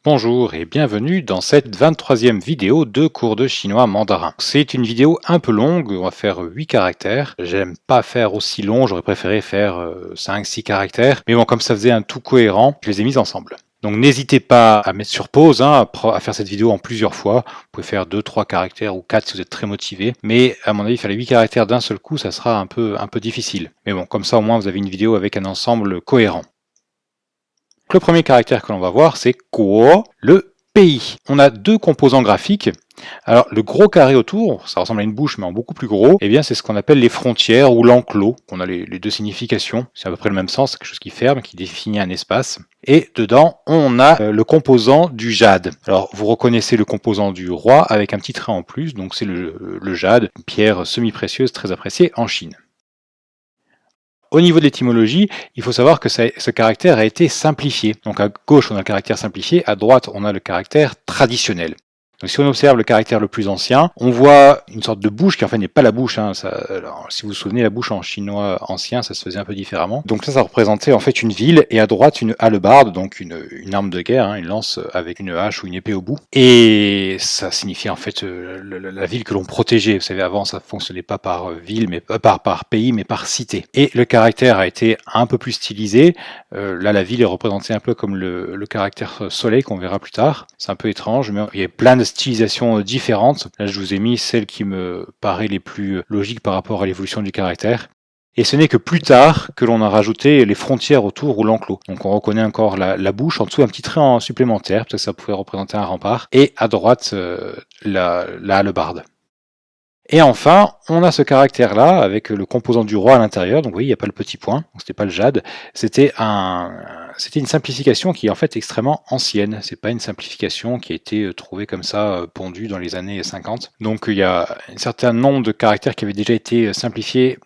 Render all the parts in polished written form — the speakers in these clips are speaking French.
Bonjour et bienvenue dans cette 23e vidéo de cours de chinois mandarin. C'est une vidéo un peu longue, on va faire 8 caractères. J'aime pas faire aussi long, j'aurais préféré faire 5-6 caractères. Mais bon, comme ça faisait un tout cohérent, je les ai mis ensemble. Donc n'hésitez pas à mettre sur pause, à faire cette vidéo en plusieurs fois. Vous pouvez faire 2-3 caractères ou 4 si vous êtes très motivé. Mais à mon avis, faire les 8 caractères d'un seul coup, ça sera un peu difficile. Mais bon, comme ça au moins vous avez une vidéo avec un ensemble cohérent. Le premier caractère que l'on va voir, c'est Guo, le pays. On a deux composants graphiques. Alors, le gros carré autour, ça ressemble à une bouche, mais en beaucoup plus gros, eh bien, c'est ce qu'on appelle les frontières ou l'enclos. On a les deux significations. C'est à peu près le même sens, c'est quelque chose qui ferme, qui définit un espace. Et dedans, on a le composant du jade. Alors, vous reconnaissez le composant du roi avec un petit trait en plus, donc c'est le jade, une pierre semi-précieuse très appréciée en Chine. Au niveau de l'étymologie, il faut savoir que ce caractère a été simplifié. Donc à gauche, on a le caractère simplifié, à droite, on a le caractère traditionnel. Donc si on observe le caractère le plus ancien, on voit une sorte de bouche qui en fait n'est pas la bouche. Alors, si vous vous souvenez, la bouche en chinois ancien, ça se faisait un peu différemment. Donc ça représentait en fait une ville et à droite une hallebarde, donc une arme de guerre, une lance avec une hache ou une épée au bout. Et ça signifiait en fait la ville que l'on protégeait. Vous savez, avant ça fonctionnait pas par ville, mais par pays, mais par cité. Et le caractère a été un peu plus stylisé. Là, la ville est représentée un peu comme le caractère soleil qu'on verra plus tard. C'est un peu étrange, mais il y a plein de stylisations différentes. Là, je vous ai mis celles qui me paraissent les plus logiques par rapport à l'évolution du caractère. Et ce n'est que plus tard que l'on a rajouté les frontières autour ou l'enclos. Donc on reconnaît encore la bouche, en dessous un petit trait supplémentaire, parce que ça pouvait représenter un rempart, et à droite la hallebarde. Et enfin, on a ce caractère-là avec le composant du roi à l'intérieur. Donc vous voyez, il n'y a pas le petit point, donc c'était pas le jade. C'était une simplification qui est en fait extrêmement ancienne. C'est pas une simplification qui a été trouvée comme ça, pondue dans les années 50. Donc il y a un certain nombre de caractères qui avaient déjà été simplifiés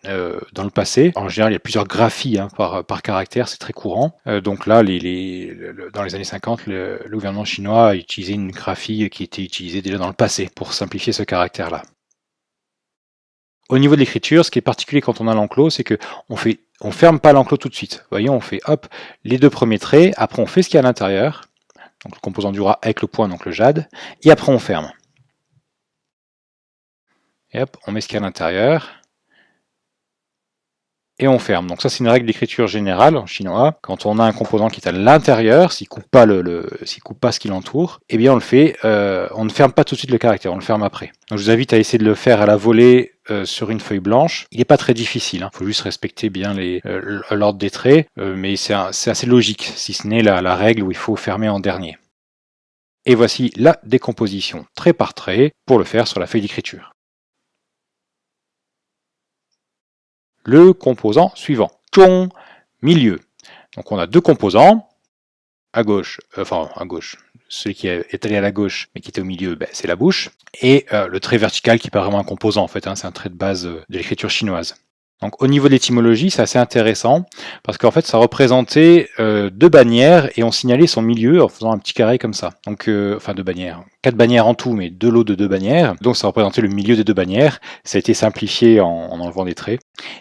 dans le passé. En général, il y a plusieurs graphies par caractère, c'est très courant. Donc là, dans les années 50, le gouvernement chinois a utilisé une graphie qui était utilisée déjà dans le passé pour simplifier ce caractère-là. Au niveau de l'écriture, ce qui est particulier quand on a l'enclos, c'est que on ferme pas l'enclos tout de suite. Vous voyez, on fait hop les deux premiers traits, après on fait ce qu'il y a à l'intérieur, donc le composant du roi avec le point, donc le jade, et après on ferme. Et hop, on met ce qu'il y a à l'intérieur, et on ferme. Donc ça, c'est une règle d'écriture générale en chinois. Quand on a un composant qui est à l'intérieur, s'il coupe pas ce qui l'entoure, eh bien on le fait. On ne ferme pas tout de suite le caractère, on le ferme après. Donc je vous invite à essayer de le faire à la volée sur une feuille blanche. Il n'est pas très difficile. Il faut juste respecter bien l'ordre des traits, mais c'est assez logique, si ce n'est la règle où il faut fermer en dernier. Et voici la décomposition trait par trait pour le faire sur la feuille d'écriture. Le composant suivant, zhong, milieu. Donc on a deux composants, à gauche, celui qui est allé à la gauche mais qui était au milieu, c'est la bouche, et le trait vertical qui est pas vraiment un composant en fait, c'est un trait de base de l'écriture chinoise. Donc au niveau de l'étymologie, c'est assez intéressant, parce qu'en fait ça représentait deux bannières et on signalait son milieu en faisant un petit carré comme ça. Donc, enfin deux bannières, 4 bannières en tout, mais deux lots de 2 bannières. Donc ça représentait le milieu des 2 bannières. Ça a été simplifié en enlevant des traits.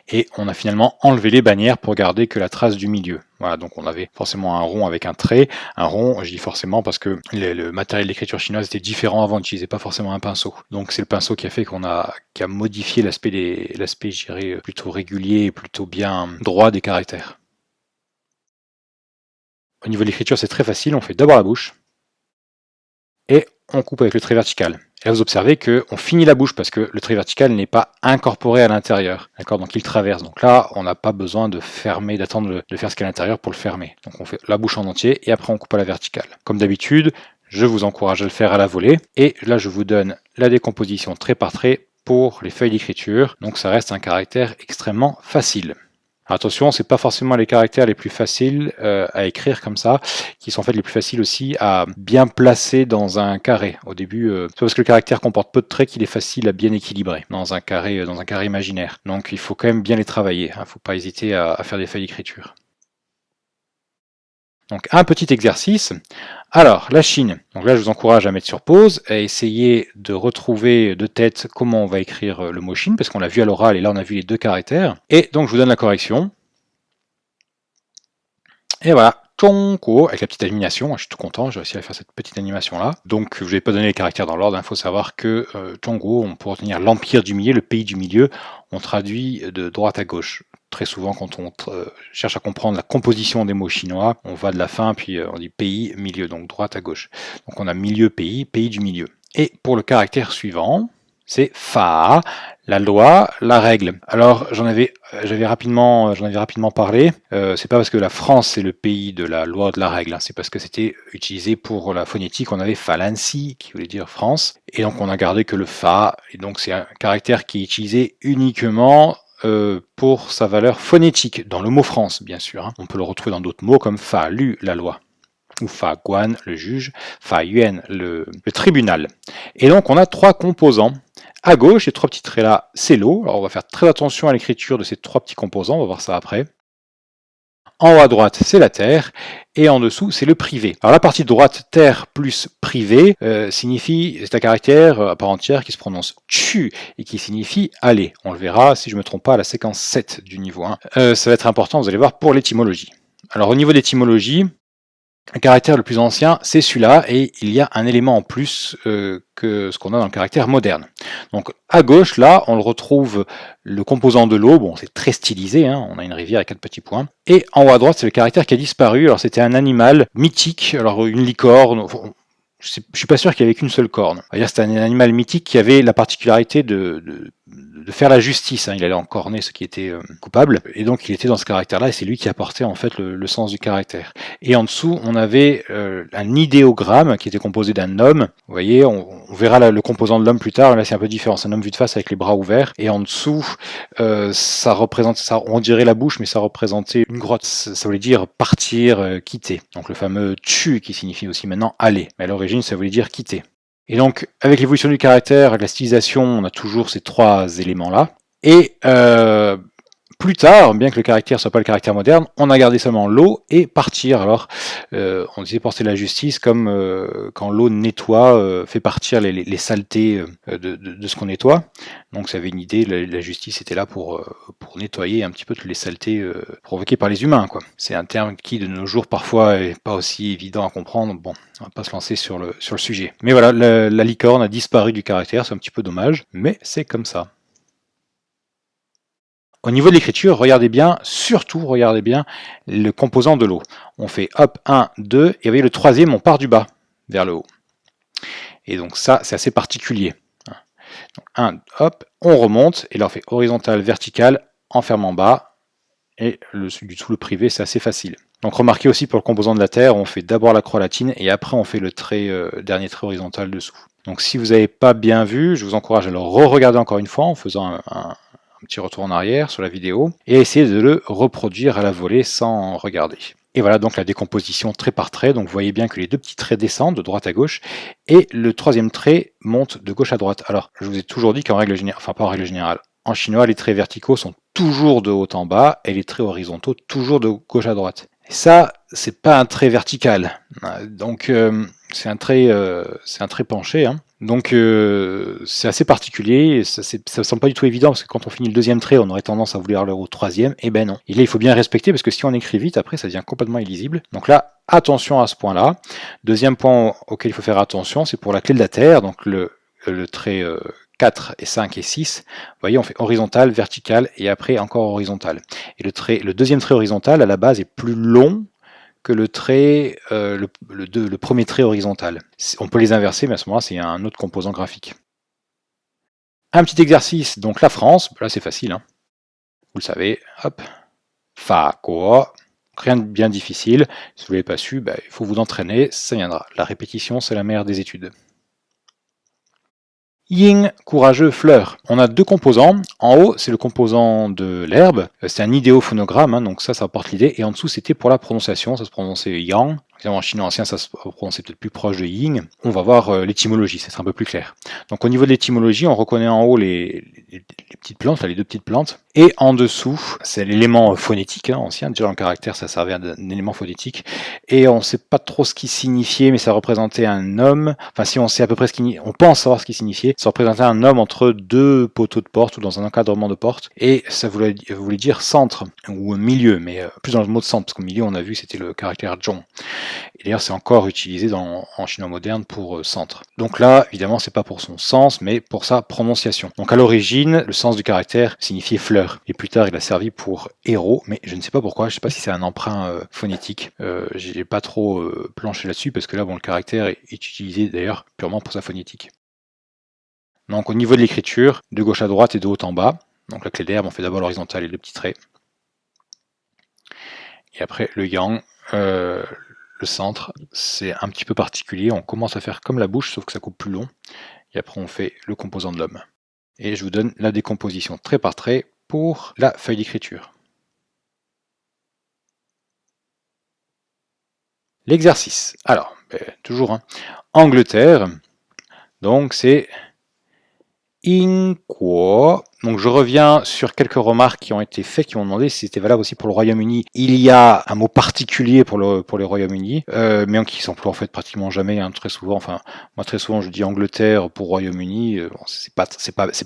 Et on a finalement enlevé les bannières pour garder que la trace du milieu. Voilà, donc on avait forcément un rond avec un trait. Un rond, je dis forcément parce que le matériel d'écriture chinoise était différent avant, on n'utilisait pas forcément un pinceau. Donc c'est le pinceau qui a fait qui a modifié l'aspect, je dirais, plutôt régulier et plutôt bien droit des caractères. Au niveau de l'écriture, c'est très facile. On fait d'abord la bouche et on coupe avec le trait vertical. Et là, vous observez qu'on finit la bouche parce que le trait vertical n'est pas incorporé à l'intérieur. D'accord, donc il traverse. Donc là, on n'a pas besoin de fermer, d'attendre de faire ce qu'il y a à l'intérieur pour le fermer. Donc on fait la bouche en entier et après on coupe à la verticale. Comme d'habitude, je vous encourage à le faire à la volée. Et là, je vous donne la décomposition trait par trait pour les feuilles d'écriture. Donc ça reste un caractère extrêmement facile. Attention, c'est pas forcément les caractères les plus faciles à écrire comme ça, qui sont en fait les plus faciles aussi à bien placer dans un carré. Au début, c'est parce que le caractère comporte peu de traits qu'il est facile à bien équilibrer dans un carré imaginaire. Donc il faut quand même bien les travailler. Il ne faut pas hésiter à faire des feuilles d'écriture. Donc un petit exercice. Alors la Chine, donc là je vous encourage à mettre sur pause, à essayer de retrouver de tête comment on va écrire le mot Chine, parce qu'on l'a vu à l'oral et là on a vu les deux caractères. Et donc je vous donne la correction. Et voilà, Zhongguo, avec la petite animation, je suis tout content, j'ai réussi à faire cette petite animation là. Donc je vais pas donner les caractères dans l'ordre, il faut savoir que Zhongguo, on peut retenir l'empire du milieu, le pays du milieu, on traduit de droite à gauche. Très souvent quand on cherche à comprendre la composition des mots chinois, on va de la fin puis on dit pays, milieu, donc droite à gauche. Donc on a milieu, pays, pays du milieu. Et pour le caractère suivant, c'est Fa, la loi, la règle. Alors j'avais rapidement parlé. C'est pas parce que la France c'est le pays de la loi de la règle, hein, c'est parce que c'était utilisé pour la phonétique. On avait Falansi qui voulait dire France, et donc on a gardé que le Fa. Et donc c'est un caractère qui est utilisé uniquement pour sa valeur phonétique dans le mot France, bien sûr. Hein. On peut le retrouver dans d'autres mots comme Fa Lu, la loi, ou Fa Guan, le juge, Fa Yuan, le tribunal. Et donc on a trois composants. À gauche, ces trois petits traits là, c'est l'eau. Alors on va faire très attention à l'écriture de ces trois petits composants, on va voir ça après. En haut à droite, c'est la terre, et en dessous, c'est le privé. Alors la partie droite, terre plus privé, signifie, c'est un caractère à part entière qui se prononce chu, et qui signifie aller. On le verra, si je ne me trompe pas, à la séquence 7 du niveau 1. Ça va être important, vous allez voir, pour l'étymologie. Alors au niveau d'étymologie, le caractère le plus ancien, c'est celui-là, et il y a un élément en plus que ce qu'on a dans le caractère moderne. Donc à gauche, là, on le retrouve le composant de l'eau, bon c'est très stylisé, hein, on a une rivière avec 4 petits points, et en haut à droite, c'est le caractère qui a disparu, alors c'était un animal mythique, alors une licorne, je suis pas sûr qu'il n'y avait qu'une seule corne. C'était un animal mythique qui avait la particularité de faire la justice. Hein. Il allait encorner ceux qui étaient coupables, et donc il était dans ce caractère-là, et c'est lui qui apportait en fait le sens du caractère. Et en dessous, on avait un idéogramme qui était composé d'un homme. Vous voyez, on verra le composant de l'homme plus tard. Là, c'est un peu différent. C'est un homme vu de face avec les bras ouverts, et en dessous, ça représente, ça, on dirait la bouche, mais ça représentait une grotte. Ça voulait dire partir, quitter. Donc le fameux tu qui signifie aussi maintenant aller. Mais à l'origine, ça voulait dire quitter. Et donc, avec l'évolution du caractère et la stylisation, on a toujours ces trois éléments-là. Et plus tard, bien que le caractère soit pas le caractère moderne, on a gardé seulement l'eau et partir. Alors, on disait porter la justice comme quand l'eau nettoie, fait partir les saletés de ce qu'on nettoie. Donc, ça avait une idée, la justice était là pour nettoyer un petit peu toutes les saletés provoquées par les humains, quoi. C'est un terme qui, de nos jours, parfois, est pas aussi évident à comprendre. Bon, on va pas se lancer sur le sujet. Mais voilà, la licorne a disparu du caractère, c'est un petit peu dommage, mais c'est comme ça. Au niveau de l'écriture, regardez bien, surtout regardez bien le composant de l'eau. On fait hop, 1, 2, et vous voyez le troisième, on part du bas vers le haut. Et donc ça, c'est assez particulier. Donc 1, hop, on remonte, et là on fait horizontal, vertical, en fermant bas, et du tout le privé, c'est assez facile. Donc remarquez aussi pour le composant de la terre, on fait d'abord la croix latine, et après on fait le dernier trait horizontal dessous. Donc si vous n'avez pas bien vu, je vous encourage à le re-regarder encore une fois en faisant un petit retour en arrière sur la vidéo, et essayer de le reproduire à la volée sans regarder. Et voilà donc la décomposition trait par trait. Donc vous voyez bien que les deux petits traits descendent de droite à gauche, et le troisième trait monte de gauche à droite. Alors, je vous ai toujours dit qu'en règle générale, enfin pas en règle générale, en chinois, les traits verticaux sont toujours de haut en bas, et les traits horizontaux toujours de gauche à droite. Et ça, c'est pas un trait vertical. Donc c'est un trait penché, hein. Donc c'est assez particulier, ça semble pas du tout évident, parce que quand on finit le deuxième trait, on aurait tendance à vouloir le au troisième, et ben non. Et là, il faut bien respecter, parce que si on écrit vite, après, ça devient complètement illisible. Donc là, attention à ce point-là. Deuxième point auquel il faut faire attention, c'est pour la clé de la terre, donc le trait 4 et 5 et 6, vous voyez, on fait horizontal, vertical, et après encore horizontal. Et le deuxième trait horizontal, à la base, est plus long que le trait, le premier trait horizontal. On peut les inverser, mais à ce moment-là, c'est un autre composant graphique. Un petit exercice, donc la France, là c'est facile, hein. Vous le savez, hop, Fa, Guo, rien de bien difficile. Si vous ne l'avez pas su, il faut vous entraîner, ça viendra. La répétition, c'est la mère des études. Ying, courageux, fleur. On a deux composants. En haut, c'est le composant de l'herbe. C'est un idéophonogramme, hein, donc ça apporte l'idée. Et en dessous, c'était pour la prononciation. Ça se prononçait yang. En chinois ancien, ça se prononce peut-être plus proche de Ying. On va voir l'étymologie, ça sera un peu plus clair. Donc au niveau de l'étymologie, on reconnaît en haut les petites plantes, les deux petites plantes, et en dessous, c'est l'élément phonétique, ancien. Déjà dans le caractère, ça servait d'un élément phonétique, et on ne sait pas trop ce qu'il signifiait, mais ça représentait un homme. Enfin, si on sait à peu près on pense savoir ce qu'il signifiait, ça représentait un homme entre deux poteaux de porte ou dans un encadrement de porte, et ça voulait dire centre ou milieu, mais plus dans le mot de centre, parce qu'au milieu, on a vu c'était le caractère zhong. Et d'ailleurs, c'est encore utilisé en chinois moderne pour centre. Donc là, évidemment, c'est pas pour son sens, mais pour sa prononciation. Donc à l'origine, le sens du caractère signifiait fleur. Et plus tard, il a servi pour héros, mais je ne sais pas pourquoi. Je ne sais pas si c'est un emprunt phonétique. J'ai pas trop planché là-dessus, parce que là, bon, le caractère est utilisé d'ailleurs purement pour sa phonétique. Donc au niveau de l'écriture, de gauche à droite et de haut en bas. Donc la clé d'herbe, on fait d'abord l'horizontale et le petit trait. Et après le yang, le centre, c'est un petit peu particulier. On commence à faire comme la bouche, sauf que ça coupe plus long. Et après, on fait le composant de l'homme. Et je vous donne la décomposition trait par trait pour la feuille d'écriture. L'exercice. Alors, toujours, Angleterre. Donc, c'est Inquo. Donc je reviens sur quelques remarques qui ont été faites, qui m'ont demandé si c'était valable aussi pour le Royaume-Uni. Il y a un mot particulier pour les Royaume-Uni, mais qui s'emploie en fait pratiquement jamais, très souvent. Enfin, moi très souvent je dis Angleterre pour Royaume-Uni. Bon, c'est pas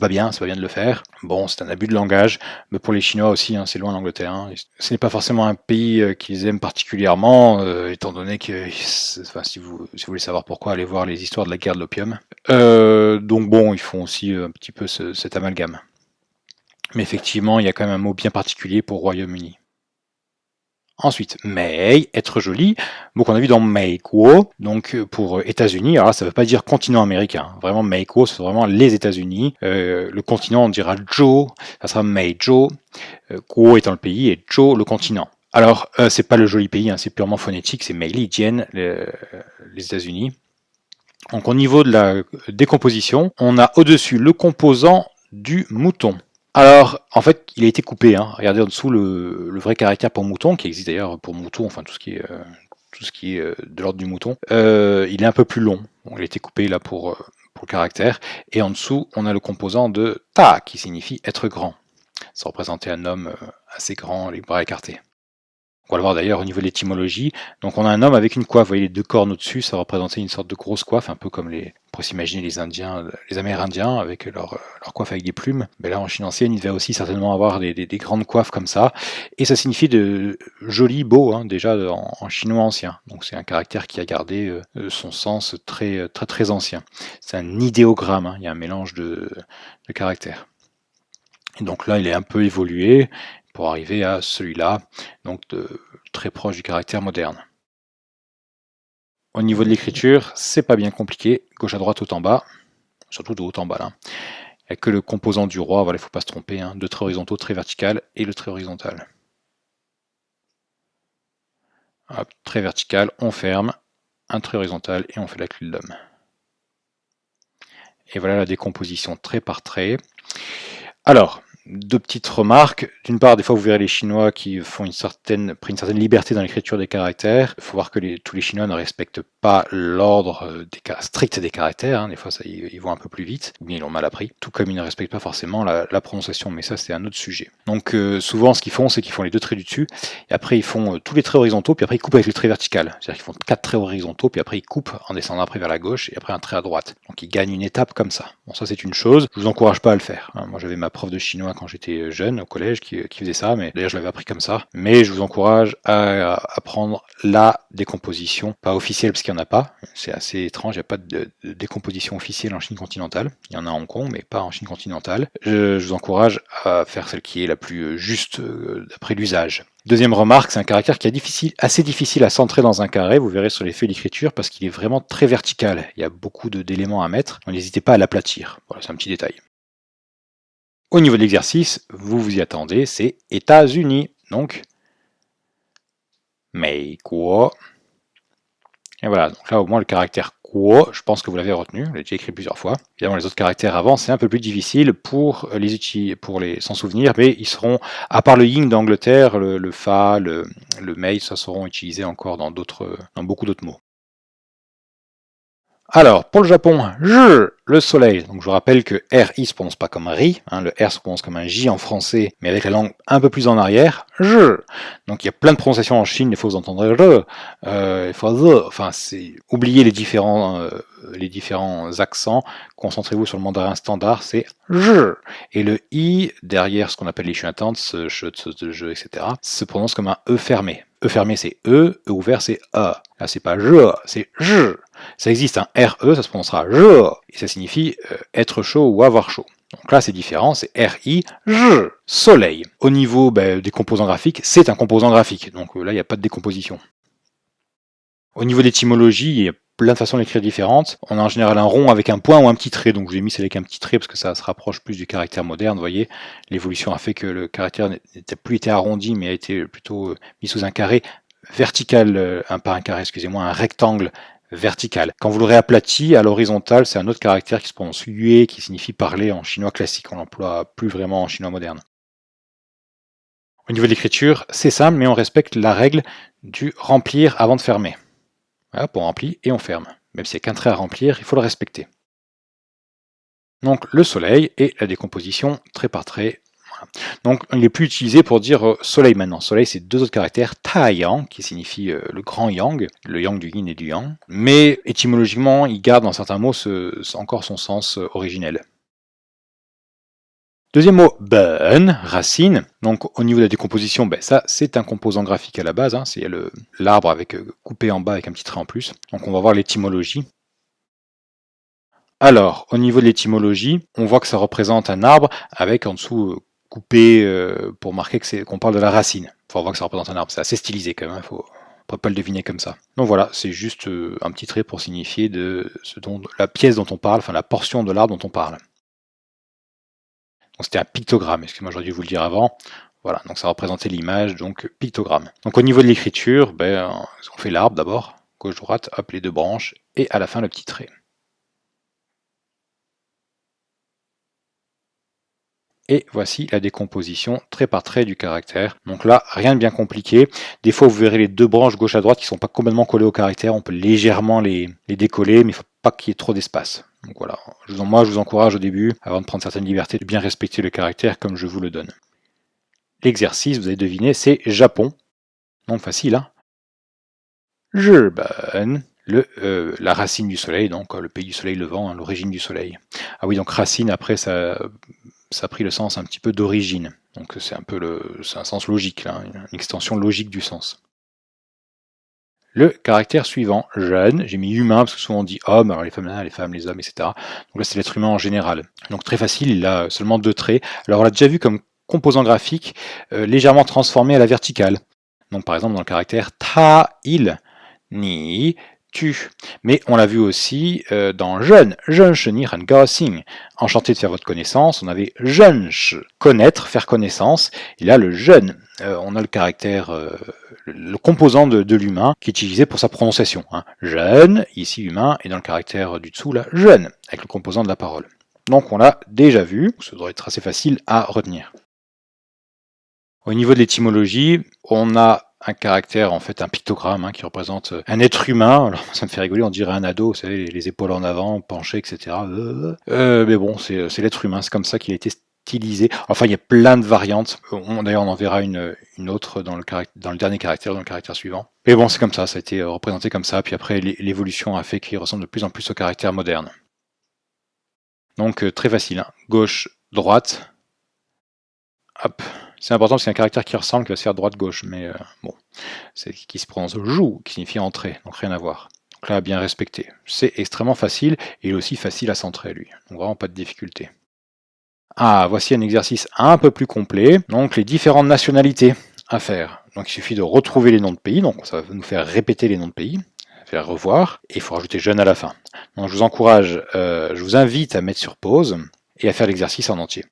bien de le faire. Bon, c'est un abus de langage, mais pour les Chinois aussi, c'est loin l'Angleterre. Ce n'est pas forcément un pays qu'ils aiment particulièrement, étant donné que, si vous voulez savoir pourquoi, allez voir les histoires de la guerre de l'opium. Donc bon, ils font aussi un petit peu cet amalgame. Mais effectivement, il y a quand même un mot bien particulier pour Royaume-Uni. Ensuite, Mei, être joli. Donc on a vu dans Meikuo, donc pour États-Unis. Alors là, ça ne veut pas dire continent américain. Vraiment, Meikuo, c'est vraiment les États-Unis. Le continent, on dira Zhou, ça sera Meizhou. Kuo étant le pays et Zhou le continent. Alors, c'est pas le joli pays, c'est purement phonétique, c'est Meilijian, les États-Unis. Donc au niveau de la décomposition, on a au-dessus le composant du mouton. Alors, en fait, il a été coupé. Regardez en dessous le vrai caractère pour mouton, qui existe d'ailleurs pour mouton, enfin tout ce qui est de l'ordre du mouton. Il est un peu plus long. Donc, il a été coupé là pour le caractère. Et en dessous, on a le composant de ta, qui signifie être grand. Ça représentait un homme assez grand, les bras écartés. On va le voir d'ailleurs au niveau de l'étymologie. Donc on a un homme avec une coiffe, vous voyez les deux cornes au-dessus, ça représentait une sorte de grosse coiffe, un peu comme on pourrait s'imaginer les Indiens, les Amérindiens avec leur coiffe avec des plumes. Mais là en Chine ancienne, il devait aussi certainement avoir des grandes coiffes comme ça. Et ça signifie de joli, beau, déjà en chinois ancien. Donc c'est un caractère qui a gardé son sens très, très, très ancien. C'est un idéogramme, il y a un mélange de caractères. Et donc là, il est un peu évolué pour arriver à celui-là, donc très proche du caractère moderne. Au niveau de l'écriture, c'est pas bien compliqué, gauche à droite, haut en bas, surtout de haut en bas là. Il n'y a que le composant du roi, voilà, il ne faut pas se tromper, deux traits horizontaux, trait vertical et le trait horizontal. Hop, trait vertical, on ferme, un trait horizontal et on fait la clé de l'homme. Et voilà la décomposition trait par trait. Alors, deux petites remarques. D'une part, des fois, vous verrez les Chinois qui prennent une certaine liberté dans l'écriture des caractères. Il faut voir que tous les Chinois ne respectent pas l'ordre strict des caractères. Des fois, ils vont un peu plus vite, ou bien ils l'ont mal appris. Tout comme ils ne respectent pas forcément la prononciation, mais ça, c'est un autre sujet. Donc, souvent, ce qu'ils font, c'est qu'ils font les deux traits du dessus, et après, ils font tous les traits horizontaux, puis après, ils coupent avec le trait vertical. C'est-à-dire qu'ils font 4 traits horizontaux, puis après, ils coupent en descendant après vers la gauche, et après, un trait à droite. Donc, ils gagnent une étape comme ça. Bon, ça, c'est une chose. Je vous encourage pas à le faire. Moi, j'avais ma prof de chinois quand j'étais jeune au collège qui faisait ça, mais d'ailleurs je l'avais appris comme ça. Mais je vous encourage à apprendre la décomposition, pas officielle parce qu'il n'y en a pas, c'est assez étrange, il n'y a pas de décomposition officielle en Chine continentale, il y en a à Hong Kong mais pas en Chine continentale. Je vous encourage à faire celle qui est la plus juste d'après l'usage. Deuxième remarque, c'est un caractère qui est assez difficile à centrer dans un carré, vous verrez sur les feuilles d'écriture, parce qu'il est vraiment très vertical. Il y a beaucoup d'éléments à mettre, n'hésitez pas à l'aplatir. Voilà, c'est un petit détail. Au niveau de l'exercice, vous vous y attendez, c'est États-Unis. Donc, Meikuo. Et voilà, donc là au moins le caractère Kuo, je pense que vous l'avez retenu, je l'ai déjà écrit plusieurs fois. Évidemment les autres caractères avant, c'est un peu plus difficile pour les s'en souvenir, mais ils seront, à part le yin d'Angleterre, le fa, le mei, ça seront utilisés encore dans beaucoup d'autres mots. Alors, pour le Japon, le soleil. Donc je vous rappelle que RI se prononce pas comme RI, hein, le R se prononce comme un J en français, mais avec la langue un peu plus en arrière. Donc il y a plein de prononciations en Chine, des fois vous entendrez des fois the. Enfin, c'est oubliez les différents accents, concentrez-vous sur le mandarin standard, c'est et le I derrière ce qu'on appelle les chuintantes, je, etc., se prononce comme un E fermé. E fermé c'est E ouvert c'est A. Là c'est pas c'est je. Ça existe un RE, ça se prononcera je, et ça signifie être chaud ou avoir chaud. Donc là, c'est différent, c'est RI, soleil. Au niveau des composants graphiques, c'est un composant graphique, donc là, il n'y a pas de décomposition. Au niveau d'étymologie, il y a plein de façons d'écrire différentes. On a en général un rond avec un point ou un petit trait, donc je l'ai mis avec un petit trait parce que ça se rapproche plus du caractère moderne. Vous voyez, l'évolution a fait que le caractère n'était plus été arrondi, mais a été plutôt mis sous un carré vertical, pas un carré, excusez-moi, un rectangle vertical. Quand vous l'aurez aplati à l'horizontale, c'est un autre caractère qui se prononce yue, qui signifie parler en chinois classique. On l'emploie plus vraiment en chinois moderne. Au niveau de l'écriture, c'est simple, mais on respecte la règle du remplir avant de fermer. Voilà, on remplit et on ferme. Même s'il n'y a qu'un trait à remplir, il faut le respecter. Donc le soleil et la décomposition trait par trait. Voilà. Donc il n'est plus utilisé pour dire soleil maintenant. Soleil, c'est deux autres caractères, taiyang, qui signifie le grand yang, le yang du yin et du yang. Mais étymologiquement, il garde dans certains mots encore son sens originel. Deuxième mot, ben, racine. Donc au niveau de la décomposition, ça c'est un composant graphique à la base, hein, c'est l'arbre avec coupé en bas avec un petit trait en plus. Donc on va voir l'étymologie. Alors, au niveau de l'étymologie, on voit que ça représente un arbre avec en dessous coupé pour marquer qu'on parle de la racine. Enfin, on voit que ça représente un arbre, c'est assez stylisé quand même, on ne peut pas le deviner comme ça. Donc voilà, c'est juste un petit trait pour signifier la pièce dont on parle, enfin la portion de l'arbre dont on parle. Donc c'était un pictogramme, excusez-moi, j'aurais dû vous le dire avant. Voilà, donc ça représentait l'image, donc pictogramme. Donc au niveau de l'écriture, on fait l'arbre d'abord, gauche-droite, hop, les deux branches, et à la fin le petit trait. Et voici la décomposition trait par trait du caractère. Donc là, rien de bien compliqué. Des fois, vous verrez les deux branches gauche à droite qui ne sont pas complètement collées au caractère. On peut légèrement les décoller, mais il ne faut pas qu'il y ait trop d'espace. Donc voilà, moi je vous encourage au début, avant de prendre certaines libertés, de bien respecter le caractère comme je vous le donne. L'exercice, vous avez deviné, c'est Japon. Donc facile, hein. Japan, la racine du soleil, donc le pays du soleil levant, hein, l'origine du soleil. Ah oui, donc racine, après, ça a pris le sens un petit peu d'origine. Donc c'est un sens logique, là, une extension logique du sens. Le caractère suivant, jeune, j'ai mis humain parce que souvent on dit homme, alors les femmes, les hommes, etc. Donc là c'est l'être humain en général. Donc très facile, il a seulement deux traits. Alors on l'a déjà vu comme composant graphique légèrement transformé à la verticale. Donc par exemple dans le caractère ta, il, ni, tu. Mais on l'a vu aussi dans jeune, ni ran gaosing. Enchanté de faire votre connaissance, on avait jeune, connaître, faire connaissance. Et là le jeune, on a le caractère, le composant de l'humain qui est utilisé pour sa prononciation. Hein. Jeune, ici humain, et dans le caractère du dessous, là, jeune, avec le composant de la parole. Donc on l'a déjà vu, ça devrait être assez facile à retenir. Au niveau de l'étymologie, on a un caractère, en fait un pictogramme qui représente un être humain. Alors ça me fait rigoler, on dirait un ado, vous savez, les épaules en avant, penché, etc. Mais bon, c'est l'être humain, c'est comme ça qu'il a été stylisé. Enfin, il y a plein de variantes. D'ailleurs, on en verra une autre dans le dernier caractère, dans le caractère suivant. Mais bon, c'est comme ça a été représenté comme ça. Puis après, l'évolution a fait qu'il ressemble de plus en plus au caractère moderne. Donc très facile, hein. Gauche, droite, hop. C'est important parce qu'il y a un caractère qui ressemble, qui va se faire droite-gauche, mais bon, c'est qui se prononce joue, qui signifie entrer, donc rien à voir. Donc là, bien respecté. C'est extrêmement facile, et il est aussi facile à centrer, lui. Donc vraiment pas de difficulté. Ah, voici un exercice un peu plus complet. Donc les différentes nationalités à faire. Donc il suffit de retrouver les noms de pays, donc ça va nous faire répéter les noms de pays, faire revoir, et il faut rajouter jeune à la fin. Donc je vous encourage, je vous invite à mettre sur pause, et à faire l'exercice en entier.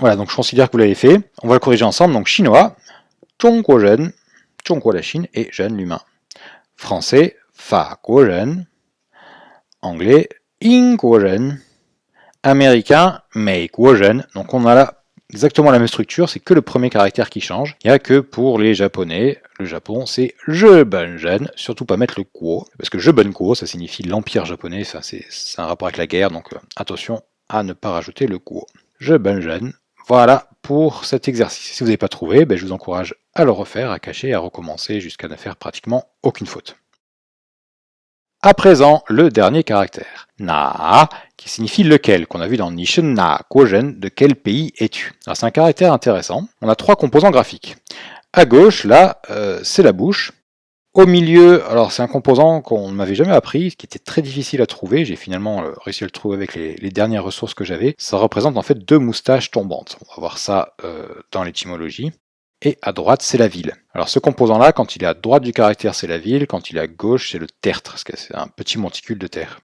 Voilà, donc je considère que vous l'avez fait. On va le corriger ensemble. Donc chinois, Zhongguo Zhen, Zhongguo la Chine, et Zhen l'humain. Français, 法国人. Anglais, 英国人. Américain, 美国人. Donc on a là exactement la même structure, c'est que le premier caractère qui change. Il n'y a que pour les japonais, le Japon c'est je bunjen, surtout pas mettre le kuo, parce que je bunko ça signifie l'empire japonais, ça c'est un rapport avec la guerre, donc attention à ne pas rajouter le kuo. Je bunjen. Voilà pour cet exercice. Si vous n'avez pas trouvé, je vous encourage à le refaire, à cacher, à recommencer jusqu'à ne faire pratiquement aucune faute. À présent, le dernier caractère. Na, qui signifie lequel, qu'on a vu dans Nishun na Kojen, de quel pays es-tu? Alors c'est un caractère intéressant. On a 3 composants graphiques. À gauche, là, c'est la bouche. Au milieu, alors c'est un composant qu'on ne m'avait jamais appris, qui était très difficile à trouver. J'ai finalement réussi à le trouver avec les dernières ressources que j'avais. Ça représente en fait 2 moustaches tombantes. On va voir ça dans l'étymologie. Et à droite, c'est la ville. Alors ce composant-là, quand il est à droite du caractère, c'est la ville, quand il est à gauche, c'est le tertre, parce que c'est un petit monticule de terre.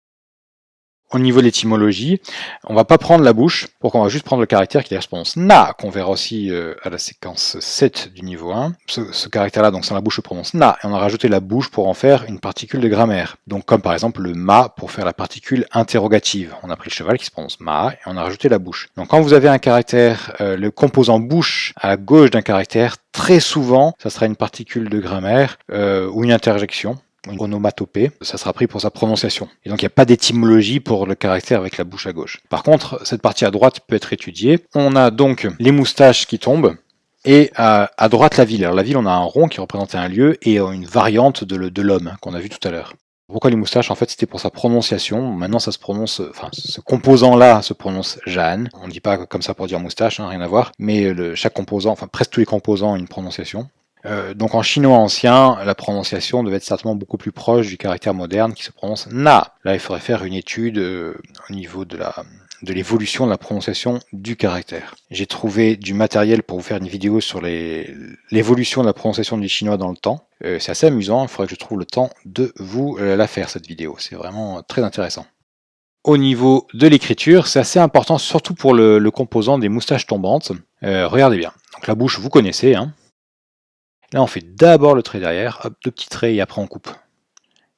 Au niveau de l'étymologie, on va pas prendre la bouche, pour qu'on va juste prendre le caractère qui se prononce na, qu'on verra aussi à la séquence 7 du niveau 1. Ce caractère-là, donc sans la bouche, se prononce na, et on a rajouté la bouche pour en faire une particule de grammaire. Donc comme par exemple le ma pour faire la particule interrogative. On a pris le cheval qui se prononce ma, et on a rajouté la bouche. Donc quand vous avez un caractère, le composant bouche à gauche d'un caractère, très souvent, ça sera une particule de grammaire ou une interjection. Une onomatopée, ça sera pris pour sa prononciation. Et donc il n'y a pas d'étymologie pour le caractère avec la bouche à gauche. Par contre, cette partie à droite peut être étudiée. On a donc les moustaches qui tombent, et à droite la ville. Alors la ville, on a un rond qui représentait un lieu, et une variante de l'homme qu'on a vu tout à l'heure. Pourquoi les moustaches? En fait, c'était pour sa prononciation. Maintenant, ça se prononce, enfin, ce composant-là se prononce Jan. On ne dit pas comme ça pour dire moustache, hein, rien à voir. Mais chaque composant, enfin presque tous les composants ont une prononciation. Donc en chinois ancien, la prononciation devait être certainement beaucoup plus proche du caractère moderne qui se prononce na. Là, il faudrait faire une étude au niveau de l'évolution de la prononciation du caractère. J'ai trouvé du matériel pour vous faire une vidéo sur l'évolution de la prononciation du chinois dans le temps. C'est assez amusant, il faudrait que je trouve le temps de vous la faire cette vidéo. C'est vraiment très intéressant. Au niveau de l'écriture, c'est assez important, surtout pour le composant des moustaches tombantes. Regardez bien. Donc la bouche, vous connaissez, hein. Là, on fait d'abord le trait derrière, hop, 2 petits traits et après on coupe.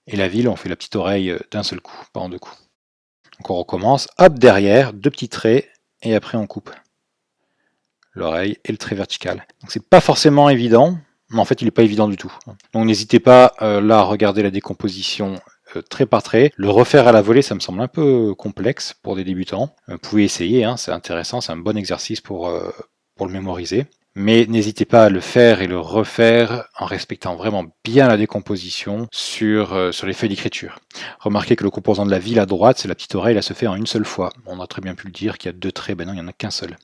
Et la ville, on fait la petite oreille d'un seul coup, pas en 2 coups. Donc on recommence, hop, derrière, 2 petits traits et après on coupe l'oreille et le trait vertical. Donc c'est pas forcément évident, mais en fait il n'est pas évident du tout. Donc n'hésitez pas là à regarder la décomposition trait par trait. Le refaire à la volée, ça me semble un peu complexe pour des débutants. Vous pouvez essayer, hein, c'est intéressant, c'est un bon exercice pour le mémoriser. Mais n'hésitez pas à le faire et le refaire en respectant vraiment bien la décomposition sur les feuilles d'écriture. Remarquez que le composant de la ville à droite, c'est la petite oreille, là se fait en une seule fois. On a très bien pu le dire qu'il y a 2 traits, ben non, il n'y en a qu'un seul.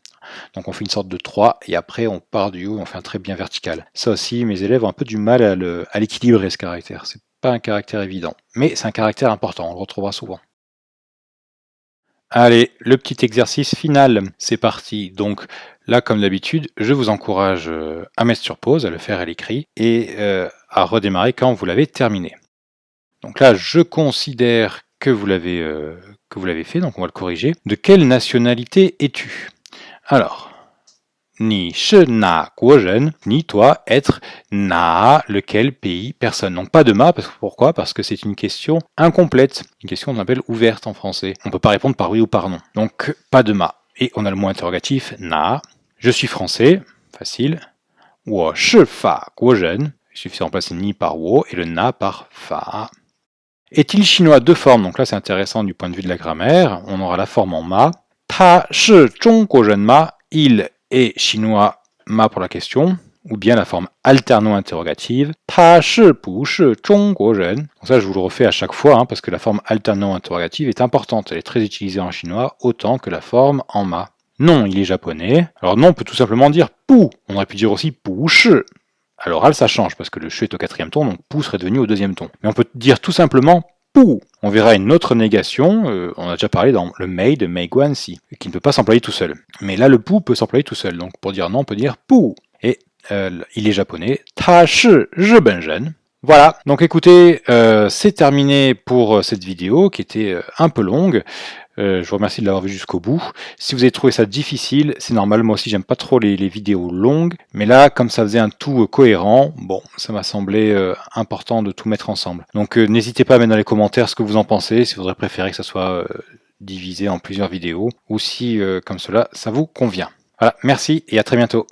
Donc on fait une sorte de 3 et après on part du haut et on fait un trait bien vertical. Ça aussi, mes élèves ont un peu du mal à l'équilibrer ce caractère. C'est pas un caractère évident, mais c'est un caractère important, on le retrouvera souvent. Allez, le petit exercice final, c'est parti. Donc là, comme d'habitude, je vous encourage à mettre sur pause, à le faire à l'écrit et à redémarrer quand vous l'avez terminé. Donc là, je considère que vous l'avez fait, donc on va le corriger. De quelle nationalité es-tu? Alors, ni shi na guozhen, ni toi, être na, lequel pays, personne. Donc pas de ma, pourquoi? Parce que c'est une question incomplète, une question qu'on appelle ouverte en français. On ne peut pas répondre par oui ou par non. Donc pas de ma. Et on a le mot interrogatif, na. Je suis français, facile. Wo shi fa guozhen, il suffit de remplacer ni par wo et le na par fa. Est-il chinois de forme? Donc là c'est intéressant du point de vue de la grammaire. On aura la forme en ma. Ta shi zhong guozhen ma, il est chinois ma pour la question, ou bien la forme alterno-interrogative, ta shi pu shi zhong guozhen. Donc ça je vous le refais à chaque fois, hein, parce que la forme alterno-interrogative est importante, elle est très utilisée en chinois, autant que la forme en ma. Non, il est japonais. Alors non, on peut tout simplement dire pu. On aurait pu dire aussi pu shi. À l'oral, ça change, parce que le che est au 4e ton, donc pu serait devenu au 2e ton. Mais on peut dire tout simplement pu. On verra une autre négation, on a déjà parlé dans le mei de mei guan si, qui ne peut pas s'employer tout seul. Mais là, le pu peut s'employer tout seul, donc pour dire non, on peut dire pu. Et il est japonais, ta shi zhi benjen. Voilà, donc écoutez, c'est terminé pour cette vidéo qui était un peu longue. Je vous remercie de l'avoir vu jusqu'au bout. Si vous avez trouvé ça difficile, c'est normal, moi aussi j'aime pas trop les vidéos longues, mais là, comme ça faisait un tout cohérent, bon, ça m'a semblé important de tout mettre ensemble. Donc n'hésitez pas à mettre dans les commentaires ce que vous en pensez, si vous aurez préféré que ça soit divisé en plusieurs vidéos, ou si, comme cela, ça vous convient. Voilà, merci et à très bientôt.